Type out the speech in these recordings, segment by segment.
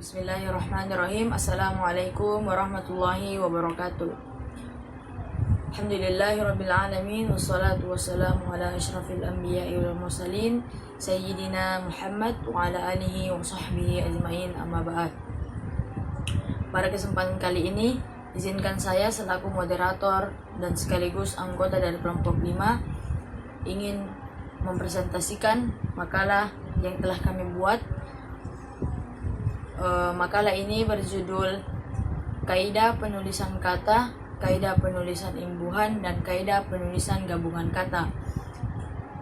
Bismillahirrahmanirrahim. Assalamualaikum warahmatullahi wabarakatuh. Alhamdulillahirrabbilalamin. Wassalatu wassalamu ala ashrafil anbiya'i wal mursalin Sayyidina Muhammad wa ala alihi wa sahbihi ajma'in, amma ba'd. Pada kesempatan kali ini, izinkan saya selaku moderator dan sekaligus anggota dari kelompok 5 ingin mempresentasikan makalah yang telah kami buat. Makalah ini berjudul Kaidah Penulisan Kata, Kaidah Penulisan Imbuhan, dan Kaidah Penulisan Gabungan Kata.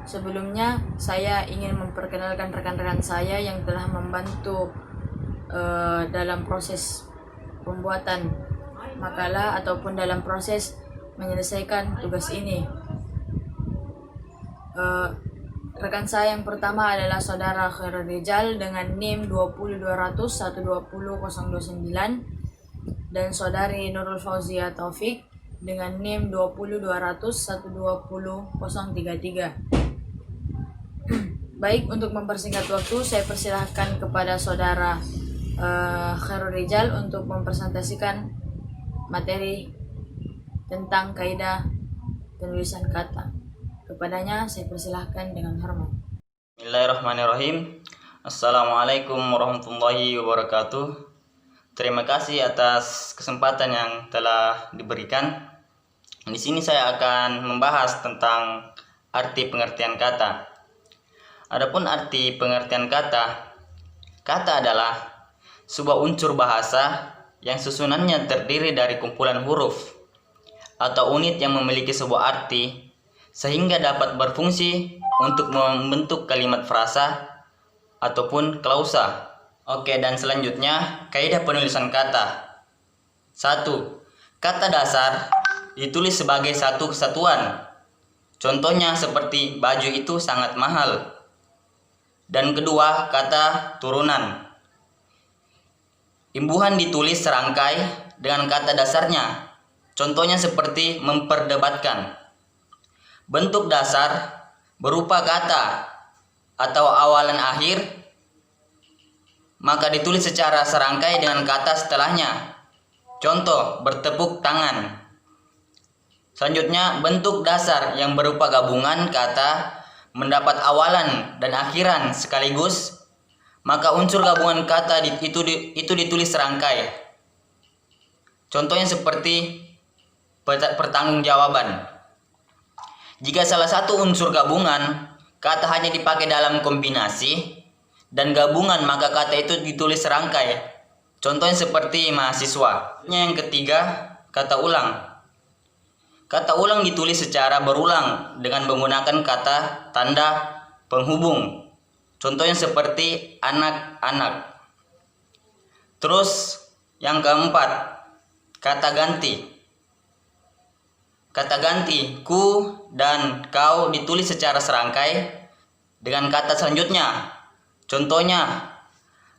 Sebelumnya, saya ingin memperkenalkan rekan-rekan saya yang telah membantu dalam proses pembuatan makalah ataupun dalam proses menyelesaikan tugas ini. Rekan saya yang pertama adalah saudara Khairul Rijal dengan NIM 20200120029 dan saudari Nurul Fauzia Taufik dengan NIM 20200120033. Baik, untuk mempersingkat waktu, saya persilahkan kepada saudara Khairul Rijal untuk mempresentasikan materi tentang kaidah penulisan kata. Kepadanya saya persilahkan dengan hormat. Bismillahirrahmanirrahim. Assalamualaikum warahmatullahi wabarakatuh. Terima kasih atas kesempatan yang telah diberikan. Di sini saya akan membahas tentang arti pengertian kata. Adapun arti pengertian kata, kata adalah sebuah unsur bahasa yang susunannya terdiri dari kumpulan huruf atau unit yang memiliki sebuah arti sehingga dapat berfungsi untuk membentuk kalimat frasa ataupun klausa. Oke, dan selanjutnya kaidah penulisan kata. 1. Kata dasar ditulis sebagai satu kesatuan. Contohnya seperti baju itu sangat mahal. Dan kedua, kata turunan. Imbuhan ditulis serangkai dengan kata dasarnya. Contohnya seperti memperdebatkan. Bentuk dasar berupa kata atau awalan akhir, maka ditulis secara serangkai dengan kata setelahnya. Contoh, bertepuk tangan. Selanjutnya, bentuk dasar yang berupa gabungan kata mendapat awalan dan akhiran sekaligus, maka unsur gabungan kata itu ditulis serangkai. Contohnya seperti pertanggungjawaban. Jika salah satu unsur gabungan kata hanya dipakai dalam kombinasi dan gabungan, maka kata itu ditulis serangkai. Contohnya seperti mahasiswa. Yang ketiga, kata ulang. Kata ulang ditulis secara berulang dengan menggunakan kata tanda penghubung. Contohnya seperti anak-anak. Terus yang keempat, kata ganti. Kata ganti, ku dan kau ditulis secara serangkai dengan kata selanjutnya. Contohnya,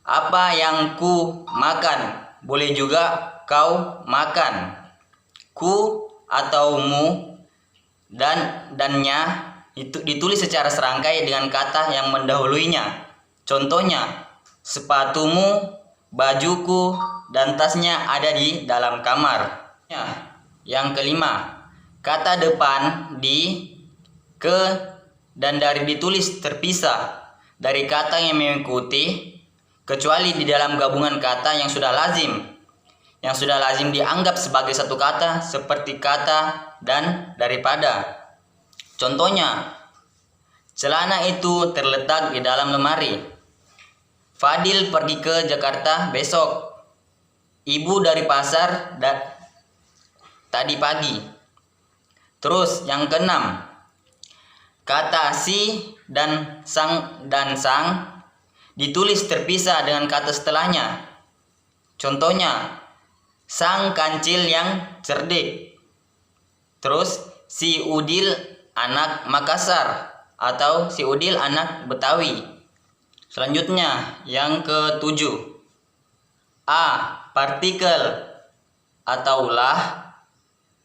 apa yang ku makan, boleh juga kau makan. Ku atau mu dan dannya itu ditulis secara serangkai dengan kata yang mendahuluinya. Contohnya, sepatumu, bajuku, dan tasnya ada di dalam kamar. Yang kelima, kata depan, di, ke, dan dari ditulis terpisah dari kata yang mengikuti, kecuali di dalam gabungan kata yang sudah lazim. Yang sudah lazim dianggap sebagai satu kata seperti kata dan daripada. Contohnya, celana itu terletak di dalam lemari. Fadil pergi ke Jakarta besok. Ibu dari pasar tadi pagi. Terus yang keenam, kata si dan sang ditulis terpisah dengan kata setelahnya. Contohnya, sang kancil yang cerdik. Terus si Udil anak Makassar atau si Udil anak Betawi. Selanjutnya yang ketujuh, a, partikel atau lah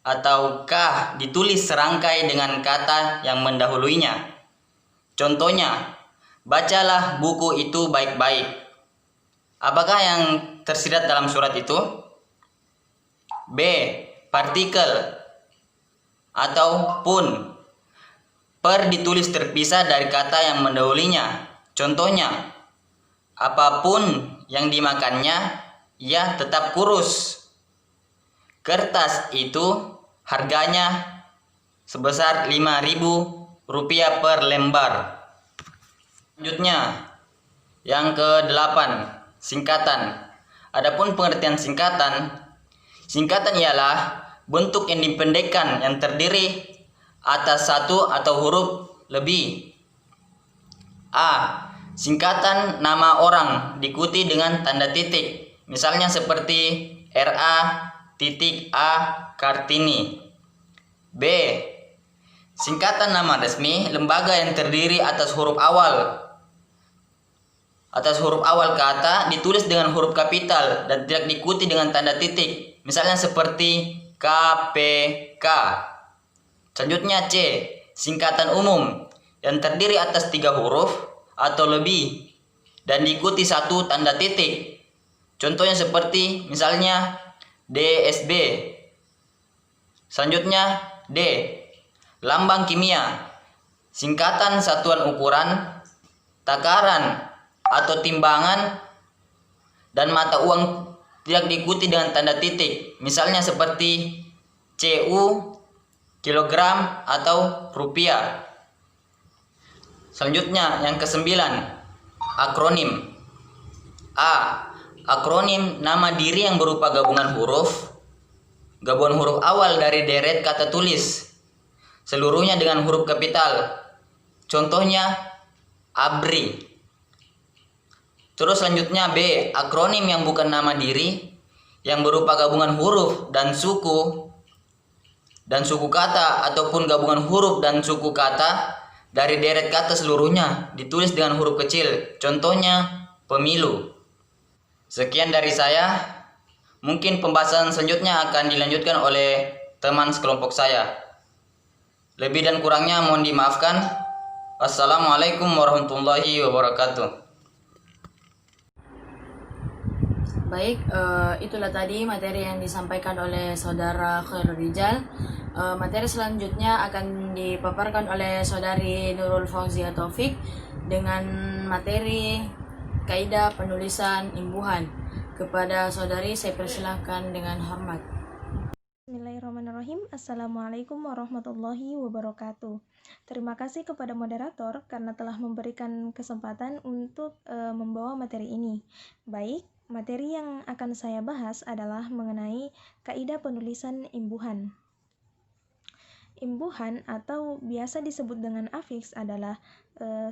atau kah ditulis serangkai dengan kata yang mendahuluinya. Contohnya, bacalah buku itu baik-baik. Apakah yang tersirat dalam surat itu? B. Partikel atau pun. Per ditulis terpisah dari kata yang mendahulunya. Contohnya, apapun yang dimakannya, ia tetap kurus. Kertas itu harganya sebesar Rp5.000 per lembar. Selanjutnya, yang ke-8, singkatan. Adapun pengertian singkatan, singkatan ialah bentuk yang dipendekkan yang terdiri atas satu atau huruf lebih. A. Singkatan nama orang diikuti dengan tanda titik. Misalnya seperti RA.A Kartini. B. Singkatan nama resmi lembaga yang terdiri atas huruf awal. Atas huruf awal kata ditulis dengan huruf kapital dan tidak diikuti dengan tanda titik. Misalnya seperti KPK. Selanjutnya C. Singkatan umum yang terdiri atas 3 huruf atau lebih dan diikuti satu tanda titik. Contohnya seperti misalnya DSB. Selanjutnya D. Lambang kimia. Singkatan satuan ukuran, takaran atau timbangan dan mata uang tidak diikuti dengan tanda titik. Misalnya seperti CU, kilogram atau rupiah. Selanjutnya yang ke-9, akronim. A. Akronim nama diri yang berupa gabungan huruf awal dari deret kata tulis, seluruhnya dengan huruf kapital. Contohnya ABRI. Terus selanjutnya B. Akronim yang bukan nama diri yang berupa gabungan huruf dan suku kata ataupun gabungan huruf dan suku kata dari deret kata seluruhnya ditulis dengan huruf kecil. Contohnya pemilu. Sekian dari saya. Mungkin pembahasan selanjutnya akan dilanjutkan oleh teman sekelompok saya. Lebih dan kurangnya mohon dimaafkan. Wassalamualaikum warahmatullahi wabarakatuh. Baik, itulah tadi materi yang disampaikan oleh saudara Khairul Rijal. Materi selanjutnya akan dipaparkan oleh saudari Nurul Fauzia Taufik dengan materi kaidah penulisan imbuhan. Kepada saudari saya persilahkan dengan hormat. Bismillahirrahmanirrahim. Assalamualaikum warahmatullahi wabarakatuh. Terima kasih kepada moderator karena telah memberikan kesempatan untuk membawa materi ini. Baik, materi yang akan saya bahas adalah mengenai kaidah penulisan imbuhan. Imbuhan atau biasa disebut dengan afiks adalah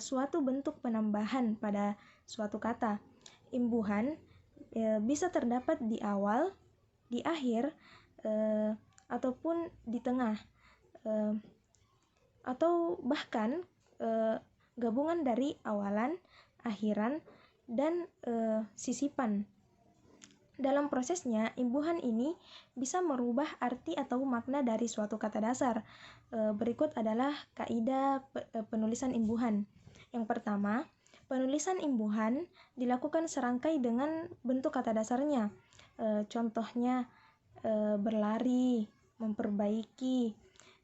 suatu bentuk penambahan pada suatu kata. Imbuhan bisa terdapat di awal, di akhir, ataupun di tengah, atau bahkan gabungan dari awalan, akhiran, dan sisipan. Dalam prosesnya, imbuhan ini bisa merubah arti atau makna dari suatu kata dasar. Berikut adalah kaidah penulisan imbuhan. Yang pertama, penulisan imbuhan dilakukan serangkai dengan bentuk kata dasarnya. Contohnya berlari, memperbaiki.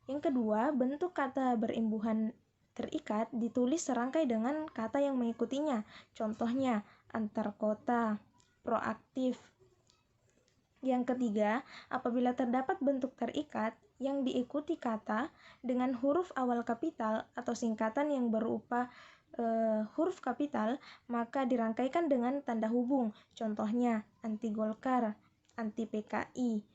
Yang kedua, bentuk kata berimbuhan terikat ditulis serangkai dengan kata yang mengikutinya. Contohnya antar kota, proaktif. Yang ketiga, apabila terdapat bentuk terikat yang diikuti kata dengan huruf awal kapital atau singkatan yang berupa huruf kapital, maka dirangkaikan dengan tanda hubung. Contohnya anti Golkar, anti PKI.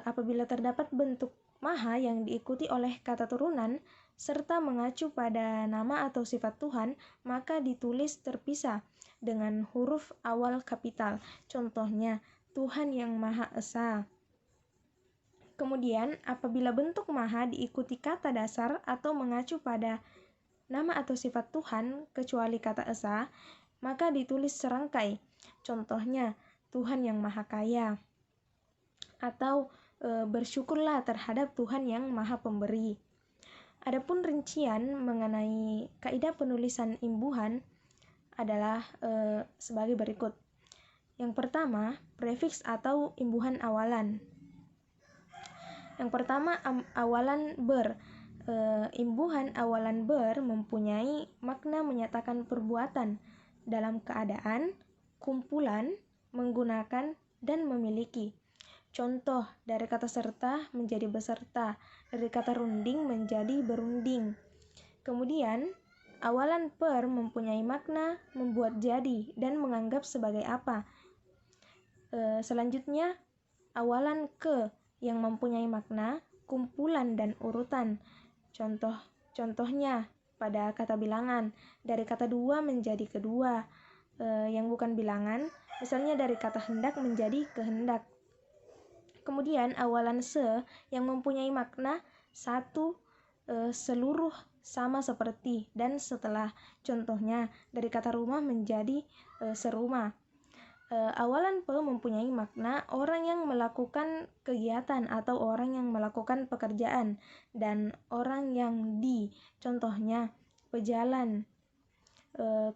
Apabila terdapat bentuk maha yang diikuti oleh kata turunan serta mengacu pada nama atau sifat Tuhan, maka ditulis terpisah dengan huruf awal kapital. Contohnya Tuhan yang Maha Esa. Kemudian, apabila bentuk maha diikuti kata dasar atau mengacu pada nama atau sifat Tuhan kecuali kata esa, maka ditulis serangkai. Contohnya, Tuhan yang Maha Kaya. Atau bersyukurlah terhadap Tuhan yang Maha Pemberi. Adapun rincian mengenai kaidah penulisan imbuhan adalah sebagai berikut. Yang pertama, prefiks atau imbuhan awalan. Yang pertama, awalan ber. Imbuhan awalan ber mempunyai makna menyatakan perbuatan dalam keadaan, kumpulan, menggunakan, dan memiliki. Contoh, dari kata serta menjadi beserta, dari kata runding menjadi berunding. Kemudian, awalan per mempunyai makna membuat jadi dan menganggap sebagai apa. Selanjutnya, awalan ke yang mempunyai makna kumpulan dan urutan. Contohnya pada kata bilangan, dari kata dua menjadi kedua. Yang bukan bilangan, misalnya dari kata hendak menjadi kehendak. Kemudian awalan se yang mempunyai makna satu, seluruh, sama seperti, dan setelah. Contohnya dari kata rumah menjadi serumah. Awalan pe mempunyai makna orang yang melakukan kegiatan atau orang yang melakukan pekerjaan, dan orang yang di, contohnya pejalan.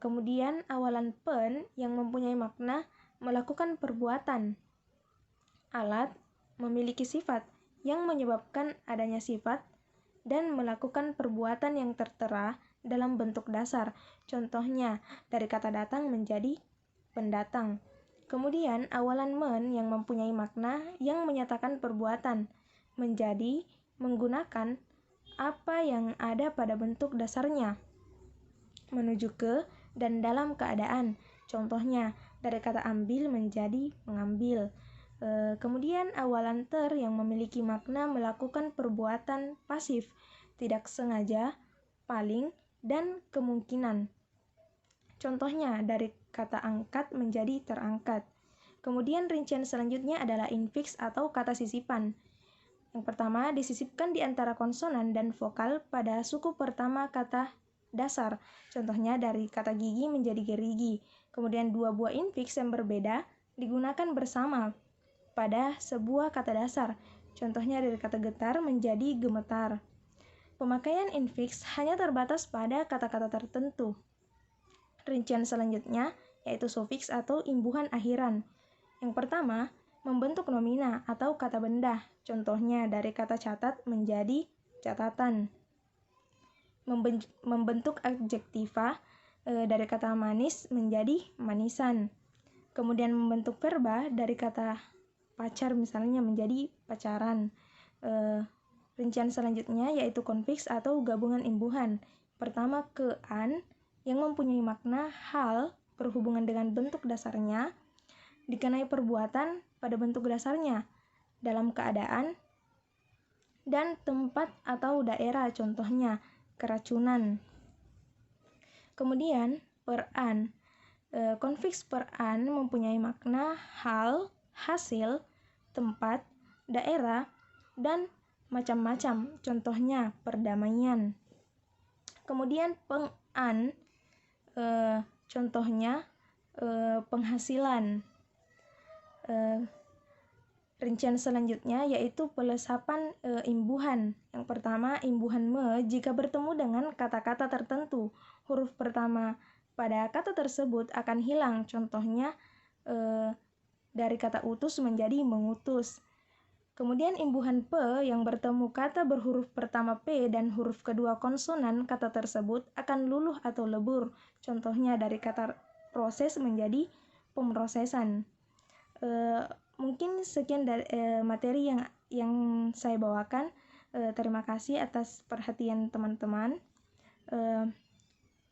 Kemudian awalan pen yang mempunyai makna melakukan perbuatan. Alat memiliki sifat yang menyebabkan adanya sifat dan melakukan perbuatan yang tertera dalam bentuk dasar. Contohnya dari kata datang menjadi pendatang. Kemudian awalan men yang mempunyai makna yang menyatakan perbuatan, menjadi, menggunakan apa yang ada pada bentuk dasarnya, menuju ke, dan dalam keadaan. Contohnya dari kata ambil menjadi mengambil. Kemudian awalan ter yang memiliki makna melakukan perbuatan pasif, tidak sengaja, paling, dan kemungkinan. Contohnya dari kata angkat menjadi terangkat. Kemudian rincian selanjutnya adalah infiks atau kata sisipan. Yang pertama, disisipkan di antara konsonan dan vokal pada suku pertama kata dasar. Contohnya dari kata gigi menjadi gerigi. Kemudian dua buah infiks yang berbeda digunakan bersama pada sebuah kata dasar. Contohnya dari kata getar menjadi gemetar. Pemakaian infiks hanya terbatas pada kata-kata tertentu. Rincian selanjutnya yaitu sufiks atau imbuhan akhiran. Yang pertama, membentuk nomina atau kata benda. Contohnya dari kata catat menjadi catatan. Membentuk adjektiva dari kata manis menjadi manisan. Kemudian membentuk verba dari kata pacar misalnya menjadi pacaran. Rincian selanjutnya yaitu konfiks atau gabungan imbuhan. Pertama, ke-an yang mempunyai makna hal berhubungan dengan bentuk dasarnya, dikenai perbuatan pada bentuk dasarnya, dalam keadaan, dan tempat atau daerah, contohnya keracunan. Kemudian per-an, konfiks per-an mempunyai makna hal, hasil, tempat, daerah, dan macam-macam, contohnya perdamaian. Kemudian peng-an, contohnya penghasilan. Rincian selanjutnya yaitu pelesapan imbuhan. Yang pertama, imbuhan me jika bertemu dengan kata-kata tertentu, huruf pertama pada kata tersebut akan hilang. Contohnya dari kata utus menjadi mengutus. Kemudian imbuhan pe yang bertemu kata berhuruf pertama p dan huruf kedua konsonan kata tersebut akan luluh atau lebur. Contohnya dari kata proses menjadi pemrosesan. Mungkin sekian dari materi yang saya bawakan. Terima kasih atas perhatian teman-teman.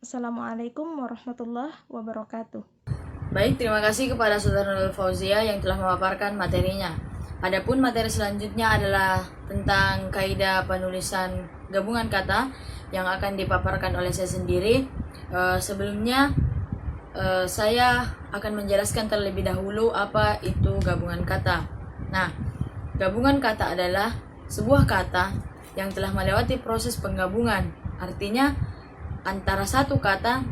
Assalamualaikum warahmatullahi wabarakatuh. Baik, terima kasih kepada Saudara Nurul Fauzia yang telah memaparkan materinya. Adapun materi selanjutnya adalah tentang kaidah penulisan gabungan kata yang akan dipaparkan oleh saya sendiri. Sebelumnya saya akan menjelaskan terlebih dahulu apa itu gabungan kata. Nah, gabungan kata adalah sebuah kata yang telah melewati proses penggabungan. Artinya antara satu kata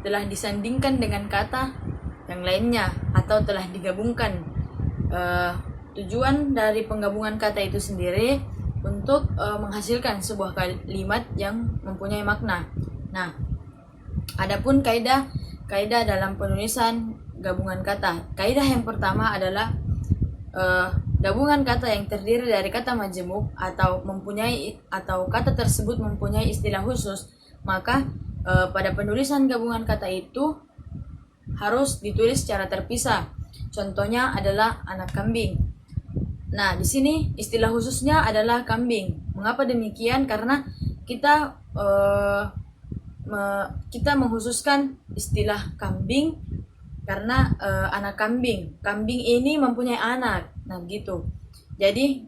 telah disandingkan dengan kata yang lainnya atau telah digabungkan. Tujuan dari penggabungan kata itu sendiri untuk menghasilkan sebuah kalimat yang mempunyai makna. Nah, adapun kaidah dalam penulisan gabungan kata. Kaidah yang pertama adalah gabungan kata yang terdiri dari kata majemuk atau kata tersebut mempunyai istilah khusus, maka pada penulisan gabungan kata itu harus ditulis secara terpisah. Contohnya adalah anak kambing. Nah, di sini istilah khususnya adalah kambing. Mengapa demikian? Karena kita kita mengkhususkan istilah kambing karena anak kambing. Kambing ini mempunyai anak. Nah, gitu. Jadi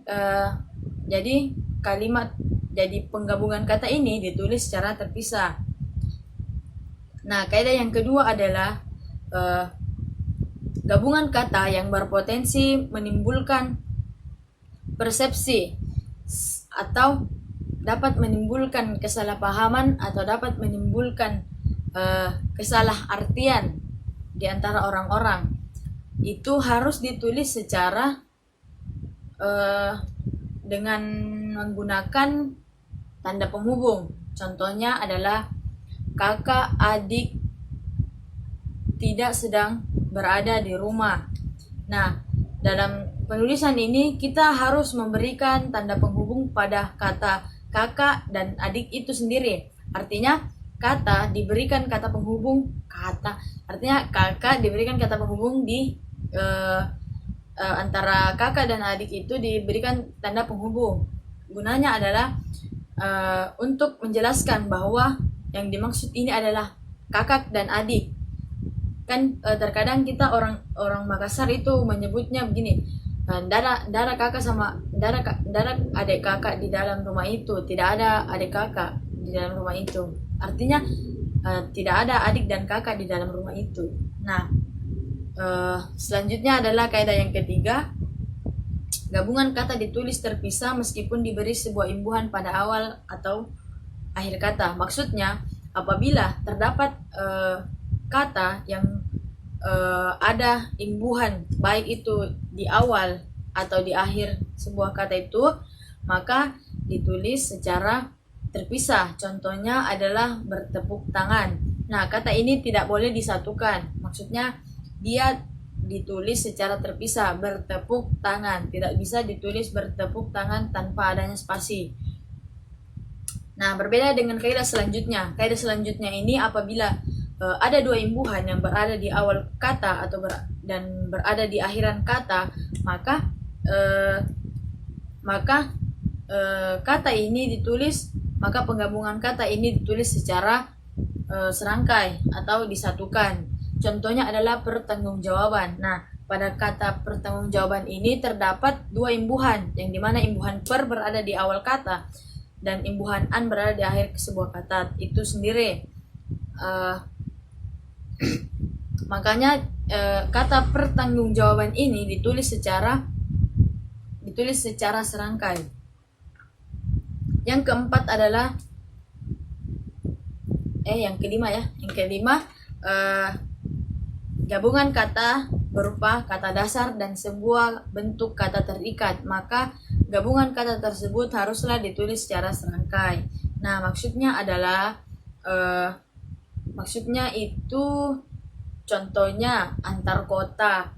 penggabungan kata ini ditulis secara terpisah. Nah, kaidah yang kedua adalah gabungan kata yang berpotensi menimbulkan persepsi atau dapat menimbulkan kesalahpahaman atau dapat menimbulkan kesalahartian di antara orang-orang, itu harus ditulis secara dengan menggunakan tanda penghubung. Contohnya adalah kakak adik tidak sedang berada di rumah. Nah, dalam penulisan ini kita harus memberikan tanda penghubung pada kata kakak dan adik itu sendiri. Artinya diberikan kata penghubung artinya kakak diberikan kata penghubung di antara kakak dan adik itu diberikan tanda penghubung. Gunanya adalah untuk menjelaskan bahwa yang dimaksud ini adalah kakak dan adik. Kan terkadang kita orang Makassar itu menyebutnya begini, darah kakak sama darah adik kakak di dalam rumah itu, tidak ada adik kakak di dalam rumah itu. Artinya tidak ada adik dan kakak di dalam rumah itu. Nah, selanjutnya adalah kaidah yang ketiga. Gabungan kata ditulis terpisah meskipun diberi sebuah imbuhan pada awal atau akhir kata. Maksudnya, apabila terdapat kata yang ada imbuhan, baik itu di awal atau di akhir sebuah kata itu, maka ditulis secara terpisah. Contohnya adalah bertepuk tangan. Nah, kata ini tidak boleh disatukan. Maksudnya dia ditulis secara terpisah, bertepuk tangan. Tidak bisa ditulis bertepuk tangan tanpa adanya spasi. Nah, berbeda dengan kaidah selanjutnya. Kaidah selanjutnya ini apabila ada dua imbuhan yang berada di awal kata dan berada di akhiran kata, maka kata ini ditulis, maka penggabungan kata ini ditulis secara serangkai atau disatukan. Contohnya adalah pertanggungjawaban. Nah, pada kata pertanggungjawaban ini terdapat dua imbuhan, yang dimana imbuhan per berada di awal kata dan imbuhan an berada di akhir sebuah kata itu sendiri. Makanya kata pertanggungjawaban ini ditulis secara serangkai. Yang keempat adalah yang kelima, gabungan kata berupa kata dasar dan sebuah bentuk kata terikat, maka gabungan kata tersebut haruslah ditulis secara serangkai. Nah, maksudnya adalah maksudnya itu contohnya antar kota.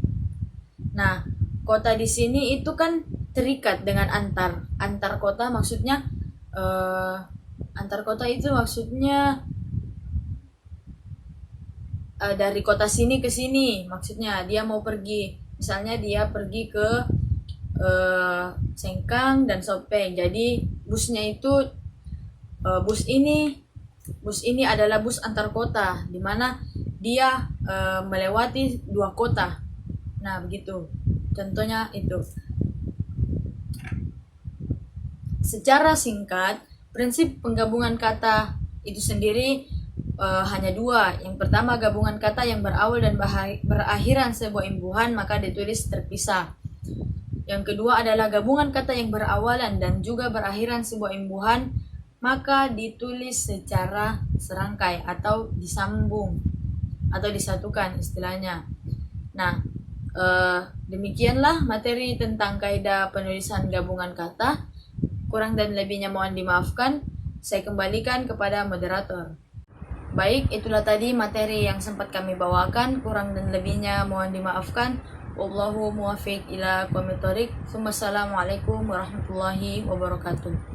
Nah, kota di sini itu kan terikat dengan antar kota, maksudnya antar kota itu maksudnya dari kota sini ke sini. Maksudnya dia mau pergi, misalnya dia pergi ke Sengkang dan Sopeng. Jadi busnya itu bus ini adalah bus antar kota, di mana dia melewati dua kota. Nah, begitu. Contohnya itu. Secara singkat, prinsip penggabungan kata itu sendiri hanya dua. Yang pertama, gabungan kata yang berawal dan berakhiran sebuah imbuhan maka ditulis terpisah. Yang kedua adalah gabungan kata yang berawalan dan juga berakhiran sebuah imbuhan maka ditulis secara serangkai atau disambung atau disatukan istilahnya. Nah, demikianlah materi tentang kaidah penulisan gabungan kata. Kurang dan lebihnya mohon dimaafkan. Saya kembalikan kepada moderator. Baik, itulah tadi materi yang sempat kami bawakan. Kurang dan lebihnya mohon dimaafkan. Wallahu muwaffiq ila aqwamit thoriq. Wassalamualaikum warahmatullahi wabarakatuh.